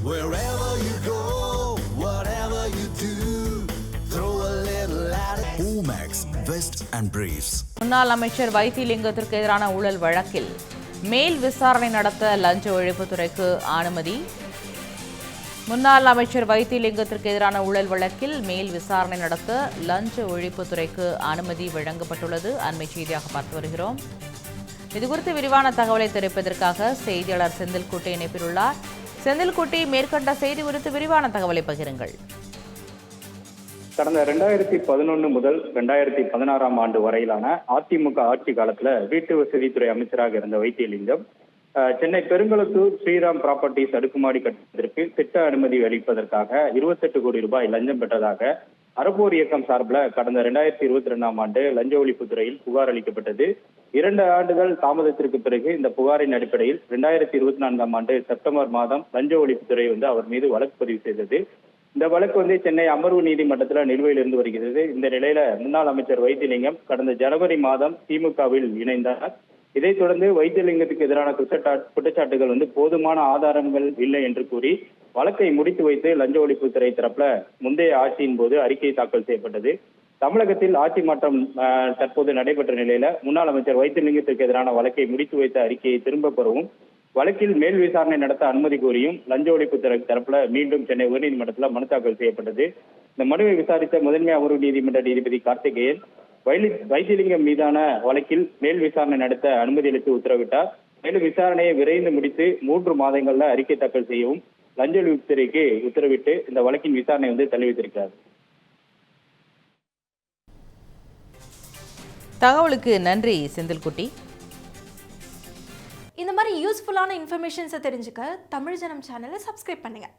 Wherever you go, whatever you do, throw a little at it. Omax, Vest and Briefs. முன்னாள் அமைச்சர் வைத்திலிங்கத்திற்கு எதிரான ஊழல் வழக்கில் மேல் விசாரணை நடத்த லஞ்ச ஒழிப்புத்துறைக்கு அனுமதி. முன்னாள் அமைச்சர் வைத்திலிங்கத்திற்கு எதிரான ஊழல் வழக்கில் மேல் விசாரணை நடத்த லஞ்ச ஒழிப்புத்துறைக்கு அனுமதி வழங்கப்பட்டுள்ளது. அண்மை செய்தியாக பார்த்து வருகிறோம். இதுகுறித்து விரிவான தகவலை தெரிவிப்பதற்காக செய்தியாளர் செந்தில்குட்டி இணைப்பில் உள்ளார். செந்தில்குட்டி, மேற்கண்ட செய்தி குறித்து விரிவான தகவலை பகிருங்கள். கடந்த 2011 முதல் 2016 ஆண்டு வரையிலான அதிமுக ஆட்சி காலத்துல வீட்டு வசதித்துறை அமைச்சராக இருந்த வைத்திலிங்கம் சென்னை பெருங்குளத்தூர் ஸ்ரீராம் ப்ராப்பர்ட்டிஸ் அடுக்குமாடி கட்டடத்திற்கு திட்ட அனுமதி அளிப்பதற்காக 28 கோடி ரூபாய் லஞ்சம் பெற்றதாக அறப்போர் இயக்கம் சார்பில் கடந்த 2022 ஆண்டு லஞ்ச ஒழிப்புத்துறையில் புகார் அளிக்கப்பட்டது. 2 ஆண்டுகள் தாமதத்திற்கு பிறகு இந்த புகாரின் அடிப்படையில் 2024 ஆண்டு செப்டம்பர் மாதம் லஞ்ச ஒழிப்புத்துறை அவர் மீது வழக்கு பதிவு செய்தது. இந்த வழக்கு சென்னை அமர்வு நீதிமன்றத்தில் நிலுவையில் இருந்து வருகிறது. இந்த நிலையில முன்னாள் அமைச்சர் வைத்திலிங்கம் கடந்த ஜனவரி மாதம் திமுகவில் இணைந்தார். இதைத் தொடர்ந்து வைத்திலிங்கத்துக்கு எதிரான குற்றச்சாட்டுகள் போதுமான ஆதாரங்கள் இல்லை என்று கூறி வழக்கை முடித்து வைத்து லஞ்ச ஒழிப்புத்துறை தரப்புல முந்தைய ஆட்சியின் போது அறிக்கை தாக்கல் செய்யப்பட்டது. தமிழகத்தில் ஆட்சி மாற்றம் தற்போது நடைபெற்ற நிலையில முன்னாள் அமைச்சர் வைத்திலிங்கத்திற்கு எதிரான வழக்கை முடித்து வைத்த அறிக்கையை திரும்ப பெறவும் வழக்கில் மேல் விசாரணை நடத்த அனுமதி கோரியும் லஞ்ச ஒழிப்புத்துறை தரப்புல மீண்டும் சென்னை உயர்நீதிமன்றத்தில் மனு தாக்கல் செய்யப்பட்டது. இந்த மனுவை விசாரித்த முதன்மை அமர்வு நீதிமன்ற நீதிபதி கார்த்திகேயன் வைத்திலிங்கம் மீதான வழக்கில் மேல் விசாரணை நடத்த அனுமதி அளித்து உத்தரவிட்டார். மேலும் விசாரணையை விரைந்து முடித்து 3 மாதங்கள்ல அறிக்கை தாக்கல் செய்யவும் லஞ்ச ஒழிப்புத்துறைக்கு உத்தரவிட்டு இந்த வழக்கின் விசாரணை தள்ளி வைத்திருக்கிறார். தகவலுக்கு நன்றி செந்தில்குட்டி. இந்த மாதிரி யூஸ்ஃபுல்லான இன்ஃபர்மேஷன்ஸை தெரிஞ்சுக்க தமிழ் ஜனம் சேனலை சப்ஸ்கிரைப் பண்ணுங்க.